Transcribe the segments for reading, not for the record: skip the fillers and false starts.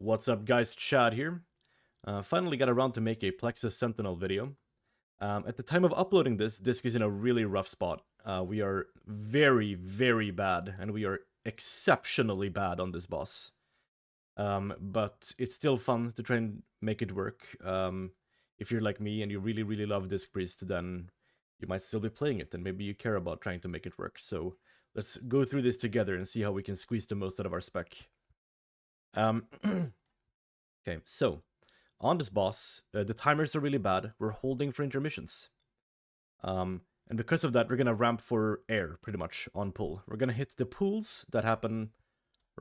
What's up, guys? Chad here. Finally got around to make a Plexus Sentinel video. At the time of uploading this, Disc is in a really rough spot. We are very, very bad, and we are exceptionally bad on this boss. But it's still fun to try and make it work. If you're like me and you really, really love Disc Priest, then you might still be playing it, and maybe you care about trying to make it work. So let's go through this together and see how we can squeeze the most out of our spec. Okay, so on this boss, the timers are really bad. We're holding for intermissions. And because of that, we're gonna ramp for air, pretty much, on pull. We're gonna hit the pulls that happen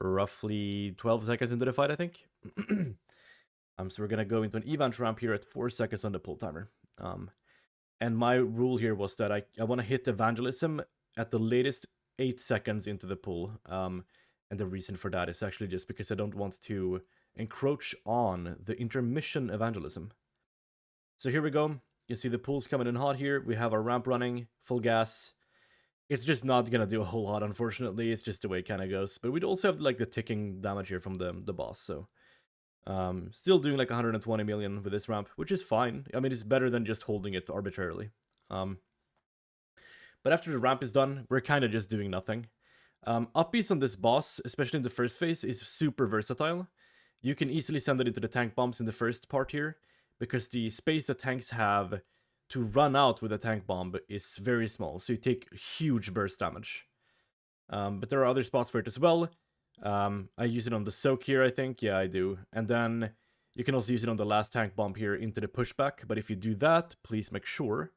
roughly 12 seconds into the fight, I think. So we're gonna go into an event ramp here at 4 seconds on the pull timer. And my rule here was that I want to hit evangelism at the latest 8 seconds into the pull. And the reason for that is actually just because I don't want to encroach on the intermission evangelism. So here we go. You see the pulls coming in hot here. We have our ramp running, full gas. It's just not gonna do a whole lot, unfortunately. It's just the way it kind of goes. But we'd also have like the ticking damage here from the boss. So still doing like 120 million with this ramp, which is fine. I mean, it's better than just holding it arbitrarily. But after the ramp is done, we're kind of just doing nothing. Uppies on this boss, especially in the first phase, is super versatile. You can easily send it into the tank bombs in the first part here, because the space that tanks have to run out with a tank bomb is very small, so you take huge burst damage. But there are other spots for it as well. I use it on the soak here, I think. Yeah, I do. And then you can also use it on the last tank bomb here into the pushback, but if you do that, please make sure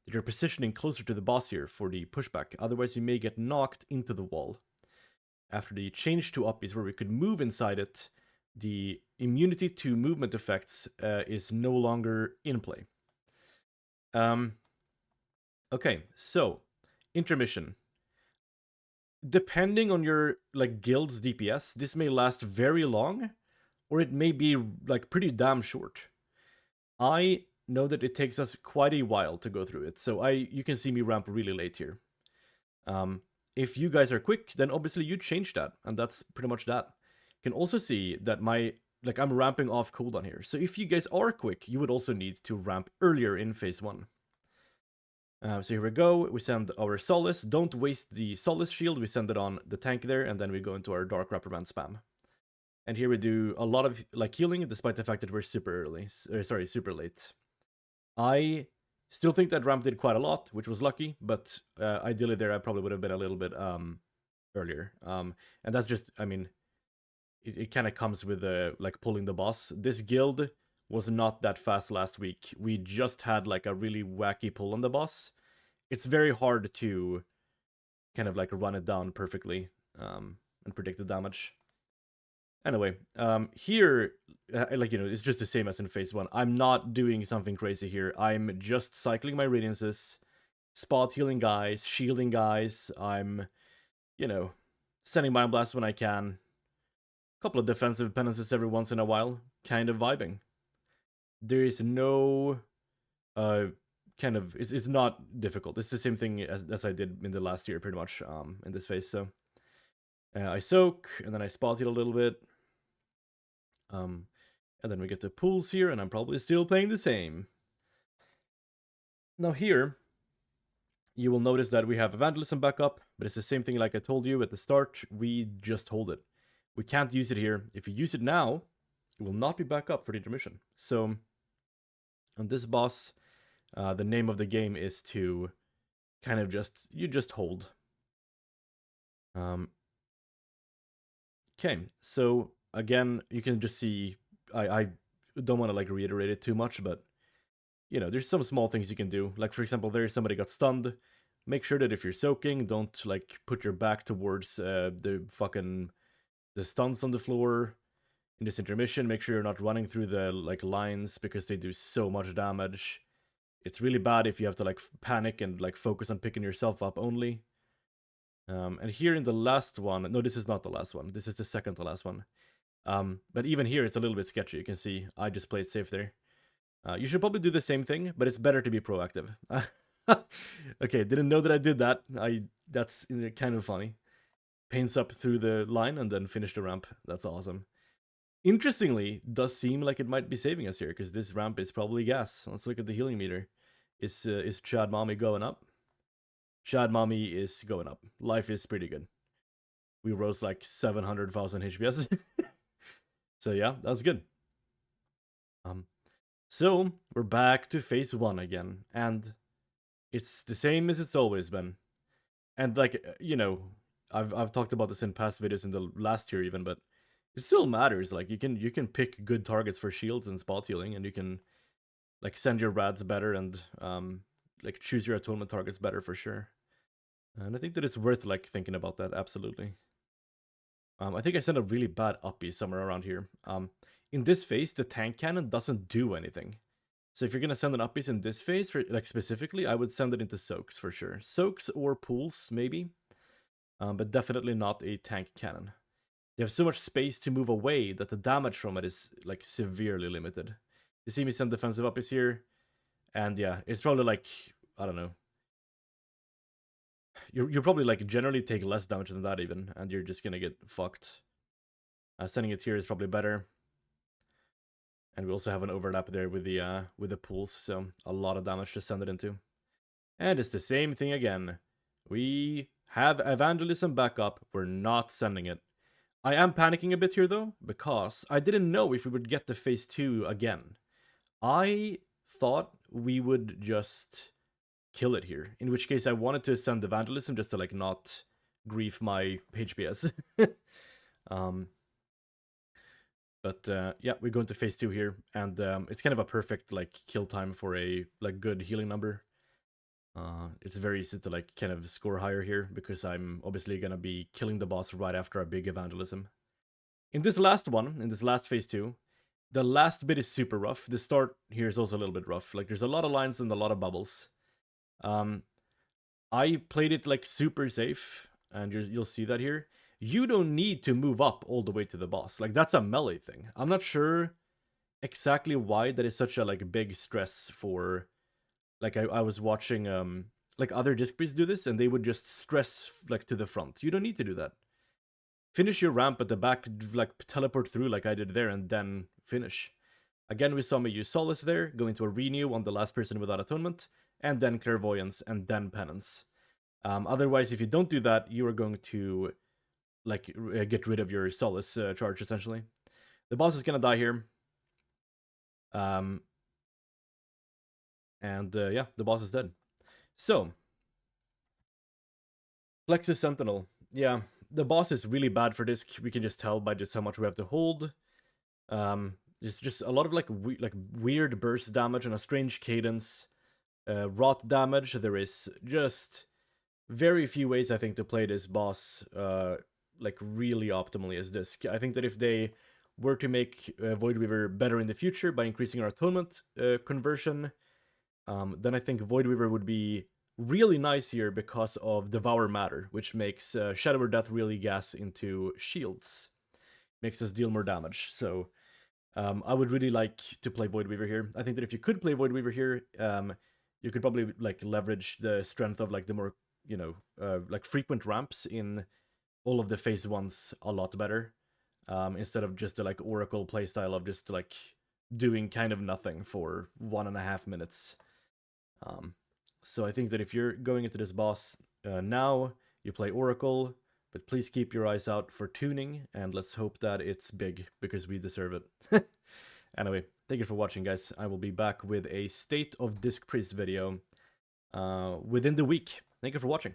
that you're positioning closer to the boss here for the pushback, otherwise you may get knocked into the wall. After the change to uppies where we could move inside it, the immunity to movement effects is no longer in play. Okay, so intermission. Depending on your guild's DPS, this may last very long, or it may be like pretty damn short. I know that it takes us quite a while to go through it, so you can see me ramp really late here. If you guys are quick, then obviously you change that, and that's pretty much that. You can also see that I'm ramping off cooldown here. So if you guys are quick, you would also need to ramp earlier in phase 1. So here we go, we send our Solace. Don't waste the Solace shield, we send it on the tank there, and then we go into our Dark Reprimand spam. And here we do a lot of healing, despite the fact that we're super late. I still think that ramp did quite a lot, which was lucky, but ideally there I probably would have been a little bit earlier. And that's just, I mean, it kind of comes with pulling the boss. This guild was not that fast last week. We just had a really wacky pull on the boss. It's very hard to kind of run it down perfectly and predict the damage. Anyway, here, it's just the same as in phase 1. I'm not doing something crazy here. I'm just cycling my radiances, spot healing guys, shielding guys. I'm, sending Mind Blast when I can. A couple of defensive penances every once in a while. Kind of vibing. There is no, it's not difficult. It's the same thing as I did in the last year, pretty much, in this phase, so. I soak, and then I spot heal a little bit. And then we get the pulls here, and I'm probably still playing the same. Now here, you will notice that we have Evangelism back up, but it's the same thing like I told you at the start, we just hold it. We can't use it here. If you use it now, it will not be back up for the intermission. So, on this boss, the name of the game is to kind of you just hold. Okay, so again, you can just see, I don't want to reiterate it too much, but there's some small things you can do. Like, for example, there's somebody got stunned. Make sure that if you're soaking, don't put your back towards the stuns on the floor. In this intermission, make sure you're not running through the lines, because they do so much damage. It's really bad if you have to panic and focus on picking yourself up only. And here in the last one, no, this is not the last one. This is the second to last one. But even here, it's a little bit sketchy. You can see I just played safe there. You should probably do the same thing, but it's better to be proactive. Okay, didn't know that I did that. That's kind of funny. Paints up through the line and then finish the ramp. That's awesome. Interestingly, does seem like it might be saving us here, because this ramp is probably gas. Let's look at the healing meter. Is Chad Mommy going up? Chad Mommy is going up. Life is pretty good. We rose like 700,000 HPS. So yeah, that's good. So we're back to phase 1 again, and it's the same as it's always been. And like, you know, I've talked about this in past videos in the last year even, but it still matters. Like you can pick good targets for shields and spot healing, and you can like send your rads better and like choose your atonement targets better for sure. And I think that it's worth like thinking about that, absolutely. I think I sent a really bad uppie somewhere around here. In this phase, the tank cannon doesn't do anything. So if you're gonna send an uppies in this phase, for like specifically, I would send it into soaks for sure. Soaks or pools, maybe. But definitely not a tank cannon. They have so much space to move away that the damage from it is like severely limited. You see me send defensive uppies here, and yeah, it's probably like, I don't know. You're probably like generally take less damage than that even, and you're just gonna get fucked. Sending it here is probably better. And we also have an overlap there with the pools, so a lot of damage to send it into. And it's the same thing again. We have evangelism back up. We're not sending it. I am panicking a bit here though, because I didn't know if we would get to phase 2 again. I thought we would just kill it here, in which case I wanted to send evangelism just to like not grief my HPS. But yeah, we go into phase 2 here, and it's kind of a perfect like kill time for a like good healing number. It's very easy to like kind of score higher here, because I'm obviously gonna be killing the boss right after a big evangelism. In this last one, in this last phase 2, the last bit is super rough. The start here is also a little bit rough. Like there's a lot of lines and a lot of bubbles. I played it like super safe, and you'll see that here. You don't need to move up all the way to the boss. Like that's a melee thing. I'm not sure exactly why that is such a like big stress for, like I was watching like other disc priests do this, and they would just stress like to the front. You don't need to do that. Finish your ramp at the back, like teleport through like I did there, and then finish. Again, we saw me use Solace there, go into a renew on the last person without atonement, and then clairvoyance, and then penance. Otherwise, if you don't do that, you are going to like get rid of your Solace charge essentially. The boss is gonna die here. And yeah, the boss is dead. So, Plexus Sentinel. Yeah, the boss is really bad for this. We can just tell by just how much we have to hold. It's just a lot of like weird burst damage and a strange cadence. Rot damage. There is just very few ways I think to play this boss like really optimally as this. I think that if they were to make Void Weaver better in the future by increasing our atonement conversion, then I think Void Weaver would be really nice here because of Devour Matter, which makes Shadow or Death really gas into shields. Makes us deal more damage. So I would really like to play Void Weaver here. I think that if you could play Void Weaver here, you could probably like leverage the strength of like the more, you know, like frequent ramps in all of the phase 1s a lot better. Instead of just the like Oracle playstyle of just like doing kind of nothing for 1.5 minutes. So I think that if you're going into this boss now, you play Oracle, but please keep your eyes out for tuning, and let's hope that it's big, because we deserve it. Anyway, thank you for watching, guys. I will be back with a State of Disc Priest video within the week. Thank you for watching.